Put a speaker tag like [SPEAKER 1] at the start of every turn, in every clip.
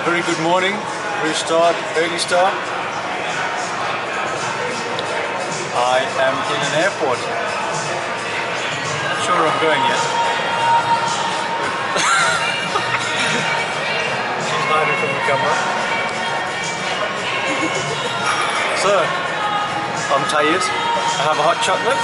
[SPEAKER 1] Very good morning, early start. I am in an airport. Not sure where I'm going yet. She's hiding from the camera. So, I'm tired. I have a hot chocolate.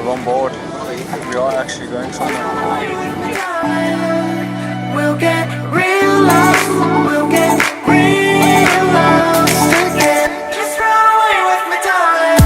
[SPEAKER 1] On board. We are actually going somewhere. We'll get real lost. We'll get real lost again. Just run away with me, darling.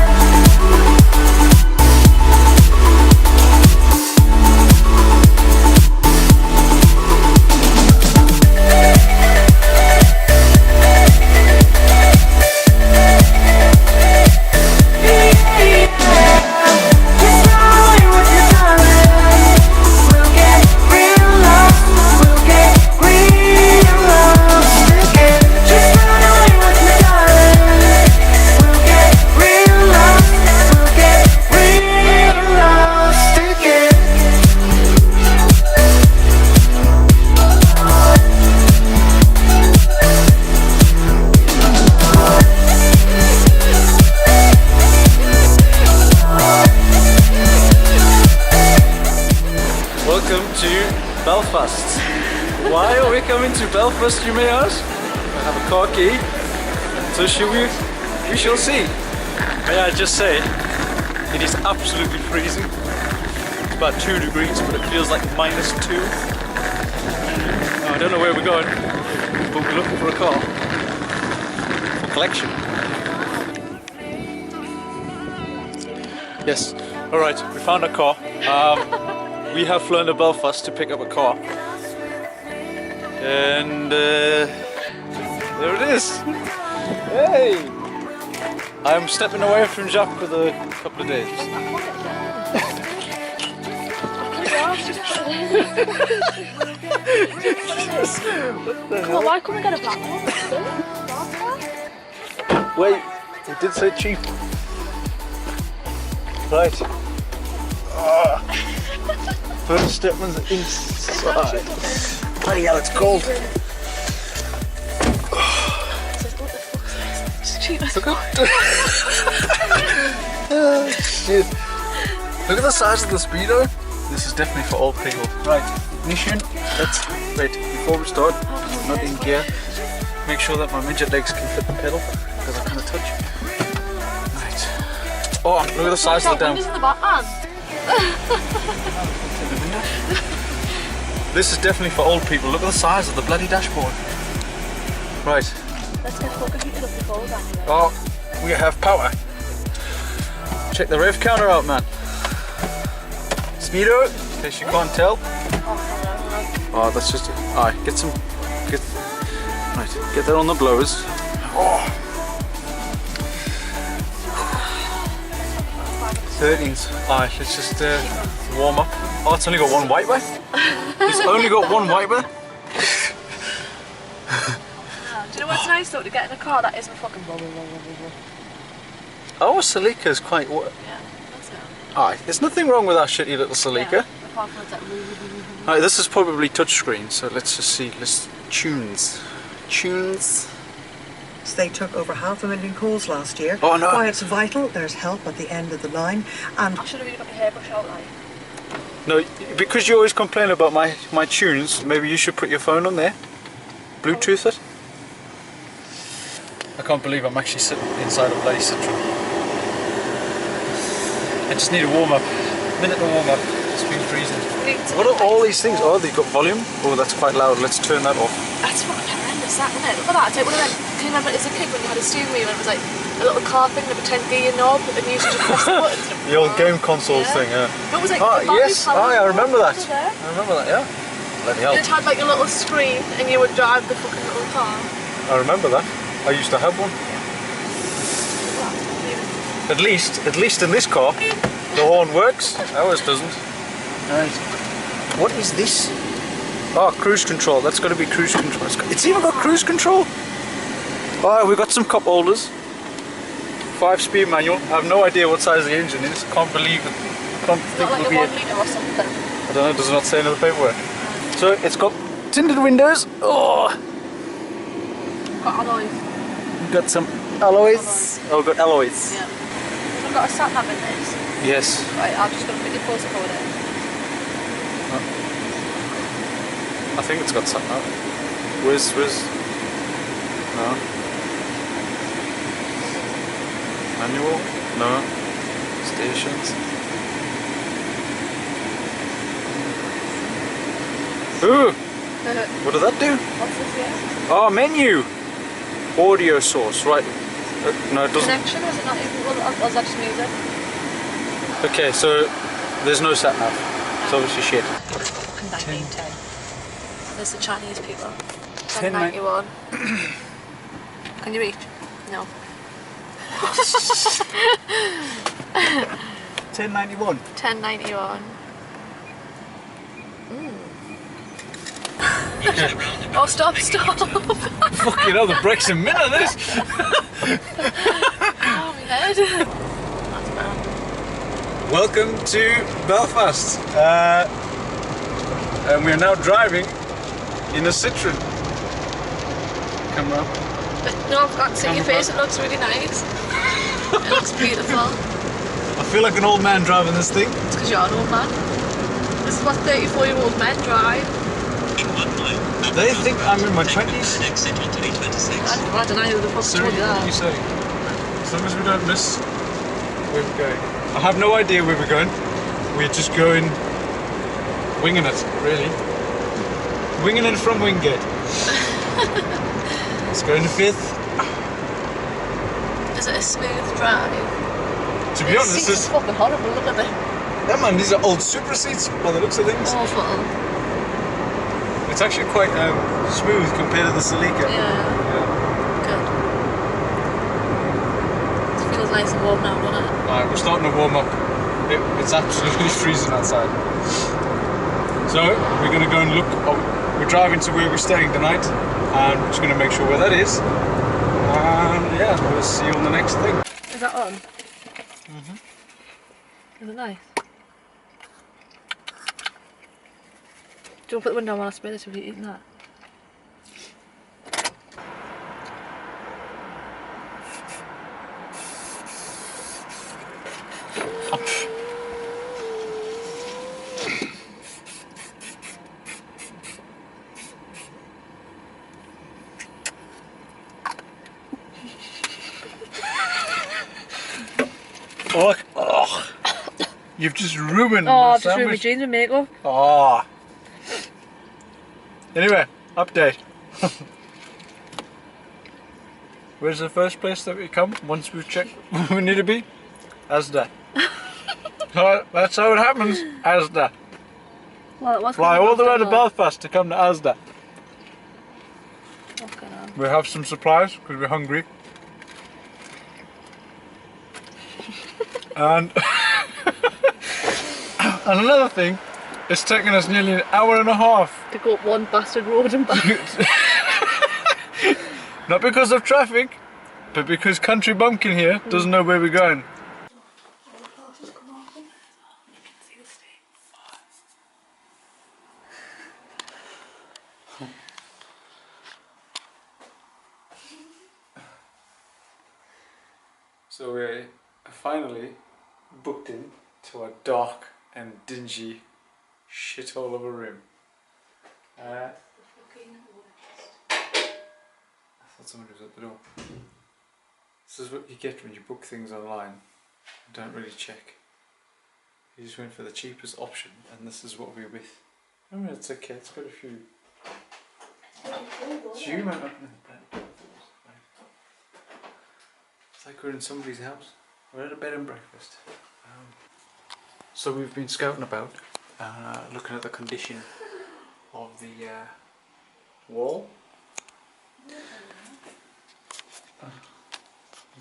[SPEAKER 1] Welcome to Belfast. Why are we coming to Belfast, you may ask? I have a car key, so we shall see. May I just say, it is absolutely freezing. It's about 2 degrees, but it feels like -2. I don't know where we're going, but we're looking for a car for collection. Yes, alright, we found a car. We have flown to Belfast to pick up a car, and there it is. Hey! I'm stepping away from Jacques for a couple of days. What the hell?
[SPEAKER 2] Why couldn't we get a black one?
[SPEAKER 1] Wait, it did say cheap. Right. First Stepman's inside. Bloody hell, it's cold. Look at oh, shit. Look at the size of the speedo. This is definitely for old people. Right, ignition. Let's wait before we start. Not in gear. Make sure that my midget legs can fit the pedal because I kind of touch. Right. Oh, look at the size of the damn. This is definitely for old people. Look at the size of the bloody dashboard. Right.
[SPEAKER 2] Let's get focused on the cold anyway.
[SPEAKER 1] Oh, we have power. Check the rev counter out, man. Speedo, in case you can't tell. Oh, that's just it. Alright, get that on the blowers. Oh. 13s. Alright, let's just warm up. Oh, it's only got one wiper? It's only got one wiper?
[SPEAKER 2] Do you know what's nice though? To get in a car that isn't fucking blah blah blah blah blah.
[SPEAKER 1] Our Celica is quite...
[SPEAKER 2] Yeah, that's it.
[SPEAKER 1] Alright, there's nothing wrong with our shitty little Celica.
[SPEAKER 2] Yeah, apart from it's like
[SPEAKER 1] Alright, this is probably touchscreen, so let's just see. Let's tunes.
[SPEAKER 3] They took over 500,000 calls last year.
[SPEAKER 1] Oh no!
[SPEAKER 3] Why it's vital, there's help at the end of the line. And
[SPEAKER 2] I should have really got my hairbrush out like.
[SPEAKER 1] No, because you always complain about my tunes, maybe you should put your phone on there. Bluetooth it. I can't believe I'm actually sitting inside a bloody Citroen. I just need a warm up. Minute to warm up. It's been freezing.
[SPEAKER 2] That's
[SPEAKER 1] What are all these things? Oh, they've got volume. Oh, that's quite loud. Let's turn that off.
[SPEAKER 2] That's fucking horrendous, that, isn't it? Look at that. It's like one of them. Do you remember as a kid when you had a steering wheel and it was like a little car thing with a 10 gear knob and you used to just press the buttons?
[SPEAKER 1] The old game consoles thing, yeah.
[SPEAKER 2] It was like
[SPEAKER 1] Yes. Oh, yeah, I remember that. I remember that, yeah. Bloody hell.
[SPEAKER 2] And it had like a little screen and you would drive the fucking little car.
[SPEAKER 1] I remember that. I used to have one. At least in this car, the horn works. Ours doesn't. Right. What is this? Oh, cruise control. That's got to be cruise control. It's even got cruise control. Oh, we've got some cup holders. 5-speed manual. I have no idea what size the engine is. Can't believe it. Can't think
[SPEAKER 2] Not like
[SPEAKER 1] it'll
[SPEAKER 2] a
[SPEAKER 1] be
[SPEAKER 2] 1 litre or something.
[SPEAKER 1] I don't know. Does it not say in the paperwork? So it's got tinted windows. Oh.
[SPEAKER 2] Got alloys.
[SPEAKER 1] We've got some alloys. Oh, we've got alloys.
[SPEAKER 2] Yeah. I've got a sat nav in this.
[SPEAKER 1] Yes.
[SPEAKER 2] Right, I'm just going to put your postal code in.
[SPEAKER 1] I think it's got something up. Where's no. Manual? No. Stations. Ooh! What does that do?
[SPEAKER 2] What's this here?
[SPEAKER 1] Oh, menu! Audio source, right. No, it doesn't.
[SPEAKER 2] Connection, was it not even, was that just music?
[SPEAKER 1] Okay, so there's no sat nav. It's obviously shit.
[SPEAKER 2] Fucking 1910. There's the Chinese people.
[SPEAKER 1] 1091.
[SPEAKER 2] 1091. Can you reach? No.
[SPEAKER 1] 1091.
[SPEAKER 2] 1091. Oh, stop.
[SPEAKER 1] Fucking hell, the brakes a minute of this.
[SPEAKER 2] Oh, my head. That's bad.
[SPEAKER 1] Welcome to Belfast. And we are now driving in a Citroen. Come on.
[SPEAKER 2] No, I can't see your face. It looks really nice. It looks beautiful.
[SPEAKER 1] I feel like an old man driving this thing.
[SPEAKER 2] It's because you're an old man. This is what 34-year-old men drive.
[SPEAKER 1] They think I'm in my 20s.
[SPEAKER 2] I don't know who the fuck
[SPEAKER 1] Sir,
[SPEAKER 2] told you
[SPEAKER 1] what are you
[SPEAKER 2] that.
[SPEAKER 1] saying? As long as we don't miss where we're going. I have no idea where we're going. We're just going, winging it, really. Winging it from Wingate. Let's go in the 5th.
[SPEAKER 2] Is it a smooth drive?
[SPEAKER 1] To be honest,
[SPEAKER 2] Seats are fucking horrible, look at them.
[SPEAKER 1] yeah man, these are old Super seats by the looks of things.
[SPEAKER 2] Awful.
[SPEAKER 1] It's actually quite smooth compared to the Celica.
[SPEAKER 2] Yeah. Good. It feels nice and warm now, doesn't it?
[SPEAKER 1] Alright, we're starting to warm up. It's absolutely freezing outside. So, we're going to go and look. We're driving to where we're staying tonight. And we're just going to make sure where that is. And yeah, we'll see you on the next thing.
[SPEAKER 2] Is that on? Is it nice? Do you want to put the window on while I spray this if you're eating that?
[SPEAKER 1] Oh, you've just ruined
[SPEAKER 2] Oh,
[SPEAKER 1] my
[SPEAKER 2] I've just ruined my
[SPEAKER 1] sandwich.
[SPEAKER 2] jeans with makeup.
[SPEAKER 1] Oh. Anyway, update. Where's the first place that we come once we've checked where we need to be? Asda. That's how it happens. Asda.
[SPEAKER 2] Well, it was
[SPEAKER 1] Fly all the way to Belfast to come to Asda.
[SPEAKER 2] Fucking hell.
[SPEAKER 1] We have some supplies because we're hungry. And and another thing, it's taken us nearly an hour and a half.
[SPEAKER 2] To go up one bastard road and back.
[SPEAKER 1] Not because of traffic, but because Country Bumpkin here doesn't know where we're going. So we're finally booked in to a dark and dingy shithole of a room. I thought somebody was at the door. This is what you get when you book things online and don't really check. We just went for the cheapest option, and this is what we're with. I mean, it's okay. It's got a few. Zoom out. It's like we're in somebody's house. We're at a bed and breakfast. So we've been scouting about, looking at the condition of the wall.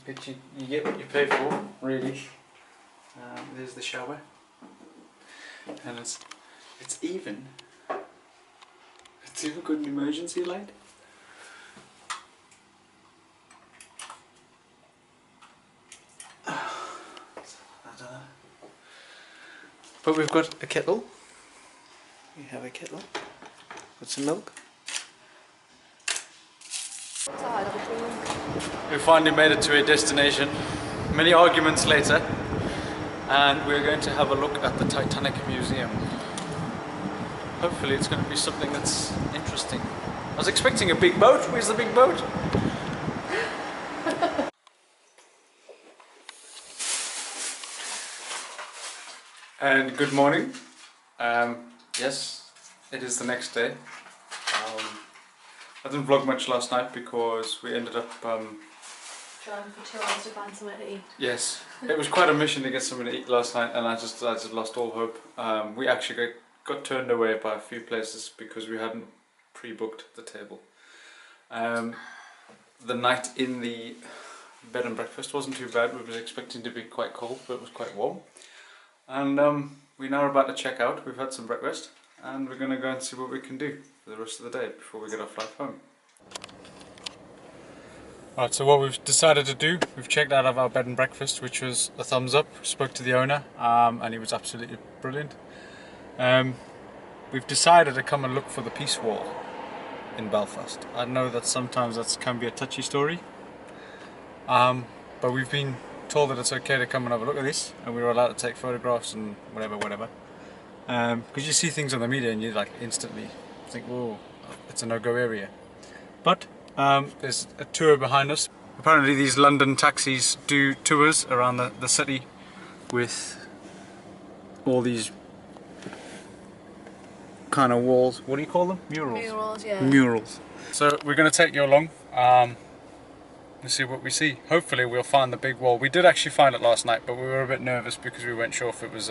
[SPEAKER 1] But you get what you pay for, really. There's the shower, and it's even. It's even got an emergency light. But we've got a kettle. We have a kettle with some milk. We finally made it to a destination, many arguments later, and we're going to have a look at the Titanic Museum. Hopefully it's going to be something that's interesting. I was expecting a big boat. Where's the big boat? And good morning. Yes, it is the next day. I didn't vlog much last night because we ended up
[SPEAKER 2] driving for 2 hours to find somewhere to eat.
[SPEAKER 1] Yes, it was quite a mission to get something to eat last night, and I just lost all hope. We actually got turned away by a few places because we hadn't pre-booked the table. The night in the bed and breakfast wasn't too bad. We were expecting to be quite cold, but it was quite warm. And we're now about to check out. We've had some breakfast, and we're going to go and see what we can do for the rest of the day before we get our flight home. Right, so what we've decided to do, we've checked out of our bed and breakfast, which was a thumbs up. Spoke to the owner, and he was absolutely brilliant. We've decided to come and look for the Peace Wall in Belfast. I know that sometimes that can be a touchy story, but we've been told that it's okay to come and have a look at this, and we were allowed to take photographs and whatever. Because you see things on the media and you like instantly think, whoa, it's a no-go area. But there's a tour behind us. Apparently these London taxis do tours around the city with all these kind of walls. What do you call them? Murals.
[SPEAKER 2] Murals, yeah.
[SPEAKER 1] Murals. So we're going to take you along and see what we see. Hopefully we'll find the big wall. We did actually find it last night, but we were a bit nervous because we weren't sure if it was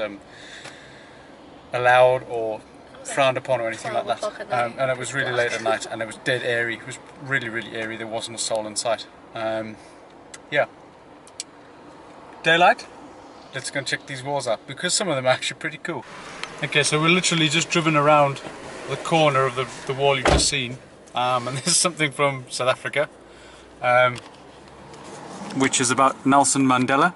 [SPEAKER 1] allowed or frowned upon or anything like that. And it was really late at night, and it was dead airy. It was really, really airy. There wasn't a soul in sight. Yeah. Daylight. Let's go and check these walls out, because some of them are actually pretty cool. Okay, so we're literally just driven around the corner of the wall you've just seen, and this is something from South Africa, which is about Nelson Mandela.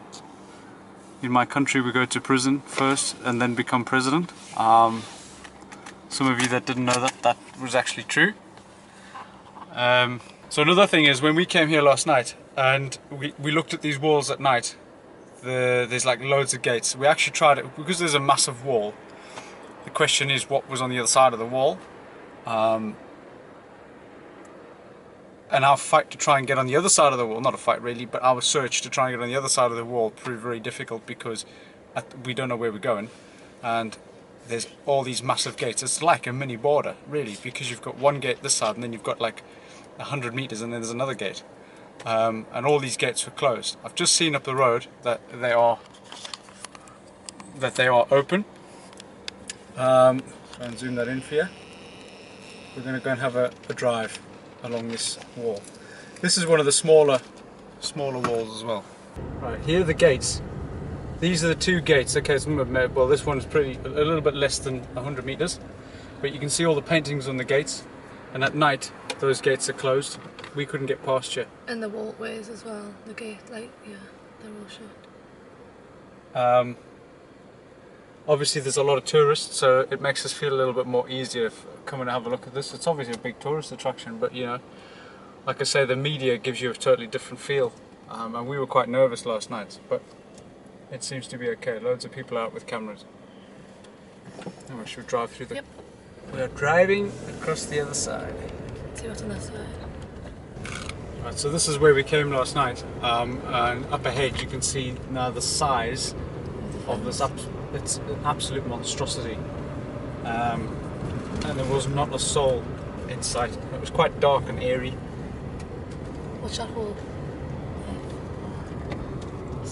[SPEAKER 1] In my country we go to prison first and then become president. Some of you that didn't know that was actually true. So another thing is, when we came here last night and we looked at these walls at night, there's like loads of gates. We actually tried it, because there's a massive wall. The question is, what was on the other side of the wall? And our fight to try and get on the other side of the wall, not a fight really, but our search to try and get on the other side of the wall proved very difficult, because we don't know where we're going, and there's all these massive gates. It's like a mini border really, because you've got one gate this side and then you've got like 100 meters and then there's another gate, and all these gates were closed. I've just seen up the road that they are open. And zoom that in for you. We're going to go and have a drive along this wall. This is one of the smaller walls as well. Right, here are the gates. These are the two gates. Okay, well, this one's a little bit less than 100 meters, but you can see all the paintings on the gates, and at night those gates are closed. We couldn't get past you.
[SPEAKER 2] And the walkways as well, the gate, like, yeah, they're all shut.
[SPEAKER 1] Obviously there's a lot of tourists, so it makes us feel a little bit more easier if coming to have a look at this. It's obviously a big tourist attraction, but you know, like I say, the media gives you a totally different feel, and we were quite nervous last night, but it seems to be okay. Loads of people out with cameras. Now we should drive through the...
[SPEAKER 2] Yep.
[SPEAKER 1] We are driving across the other side.
[SPEAKER 2] See what's on that side.
[SPEAKER 1] Right, so this is where we came last night, and up ahead you can see now the size of this it's an absolute monstrosity. And there was not a soul in sight. It was quite dark and eerie.
[SPEAKER 2] What's that hole?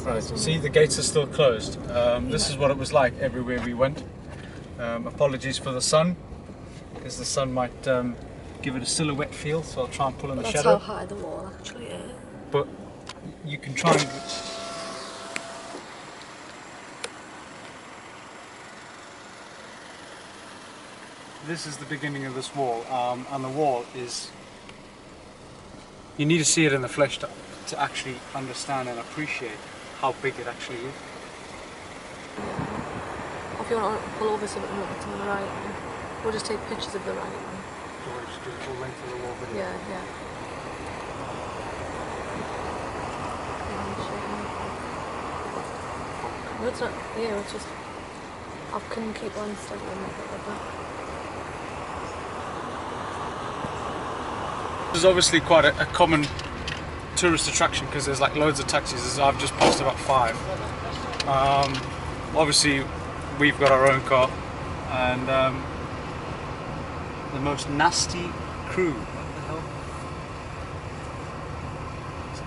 [SPEAKER 1] Right, see, the gates are still closed. This is what it was like everywhere we went. Apologies for the sun, because the sun might give it a silhouette feel, so I'll try and pull in the
[SPEAKER 2] That's
[SPEAKER 1] shadow.
[SPEAKER 2] how high the wall actually is.
[SPEAKER 1] But you can try and... This is the beginning of this wall, and the wall is... You need to see it in the flesh to actually understand and appreciate how big it actually is.
[SPEAKER 2] Or if you want to pull over so we can look to the right, we'll just take pictures of the right one.
[SPEAKER 1] So we'll just do the full length of the wall video.
[SPEAKER 2] Yeah. No, it's not. Yeah, it's just. I can keep on studying like that.
[SPEAKER 1] This is obviously quite a common tourist attraction because there's like loads of taxis. I've just passed about 5. Obviously, we've got our own car, and the most nasty crew. What the hell?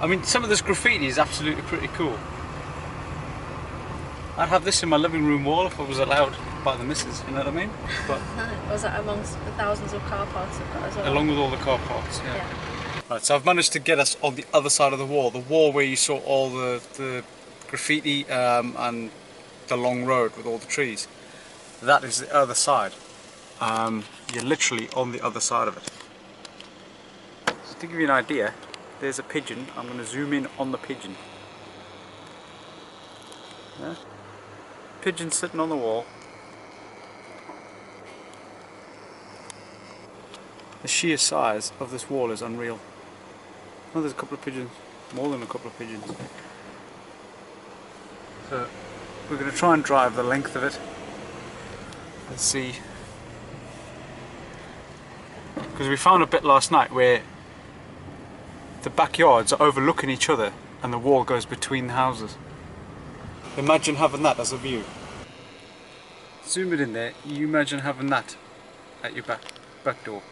[SPEAKER 1] I mean, some of this graffiti is absolutely pretty cool. I'd have this in my living room wall if I was allowed by the missus, you know what I mean? But
[SPEAKER 2] was that amongst the thousands of car parks you've got as well?
[SPEAKER 1] along with all the car parks, yeah. Right, so I've managed to get us on the other side of the wall where you saw all the graffiti and the long road with all the trees. That is the other side. You're literally on the other side of it. So to give you an idea, there's a pigeon. I'm going to zoom in on the pigeon. Yeah. Pigeon sitting on the wall. The sheer size of this wall is unreal. Oh, there's a couple of pigeons, more than a couple of pigeons. So we're going to try and drive the length of it. Let's see. Because we found a bit last night where the backyards are overlooking each other and the wall goes between the houses. Imagine having that as a view. Zoom it in there, you imagine having that at your back door.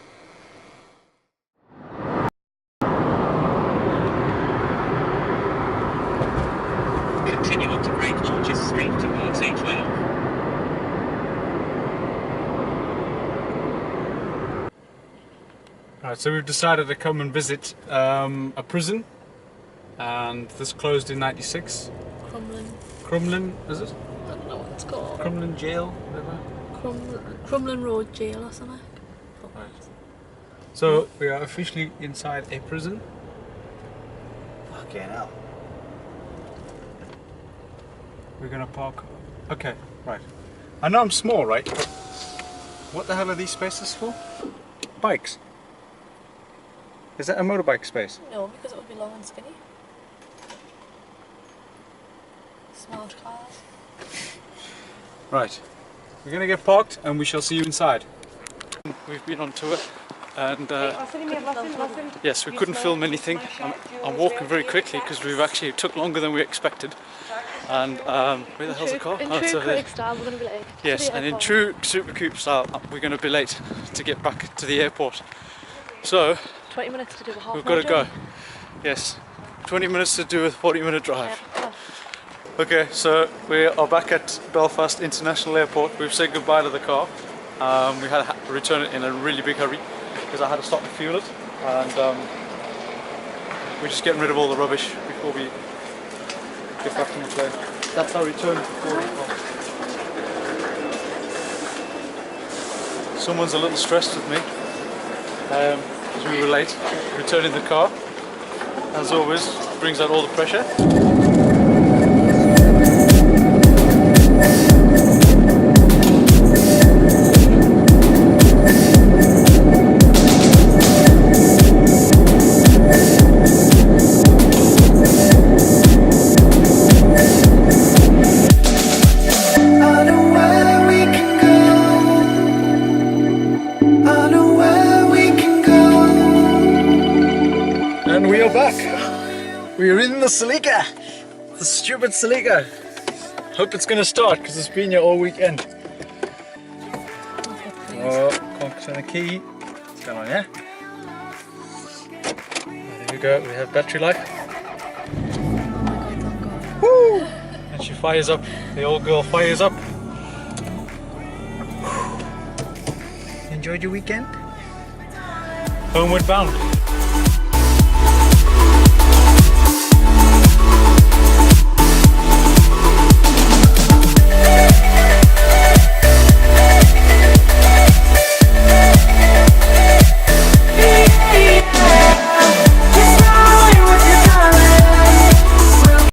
[SPEAKER 4] Continue on to Great George's Street towards A12.
[SPEAKER 1] Right, so we've decided to come and visit a prison, and this closed in '96. Crumlin, is it?
[SPEAKER 2] I don't know what it's called.
[SPEAKER 1] Crumlin Jail, whatever.
[SPEAKER 2] Crumlin Road Jail or something.
[SPEAKER 1] Right. So we are officially inside a prison. Fucking hell. We're gonna park. Okay, right. I know I'm small, right? But what the hell are these spaces for? Bikes. Is that a motorbike space?
[SPEAKER 2] No, because it would be long and skinny. Smart cars.
[SPEAKER 1] Right. We're gonna get parked and we shall see you inside. We've been on tour and yes, we couldn't film anything. I'm walking very quickly because we've actually took longer than we expected. And where the hell's the car?
[SPEAKER 2] In
[SPEAKER 1] Oh, it's
[SPEAKER 2] true
[SPEAKER 1] over there.
[SPEAKER 2] critic style, we're going to be late.
[SPEAKER 1] Yes, and in true SuperCoops style, we're going to be late to get back to the airport. So
[SPEAKER 2] 20 minutes to do a half
[SPEAKER 1] we've got to go. Yes, 20 minutes to do a 40-minute drive.
[SPEAKER 2] Yeah.
[SPEAKER 1] Okay, so we are back at Belfast International Airport. We've said goodbye to the car. We had to return it in a really big hurry because I had to stop and fuel it, and we're just getting rid of all the rubbish before we get back to the plane. That's our return boarding pass. Someone's a little stressed with me because we were late. Returning the car, as always, brings out all the pressure. And we are back. We are in the Celica. The stupid Celica. Hope it's gonna start because it's been here all weekend. Oh, can't turn the key. What's going on here? There we go, we have battery life. Woo! And she fires up, the old girl fires up. Enjoyed your weekend? Homeward bound.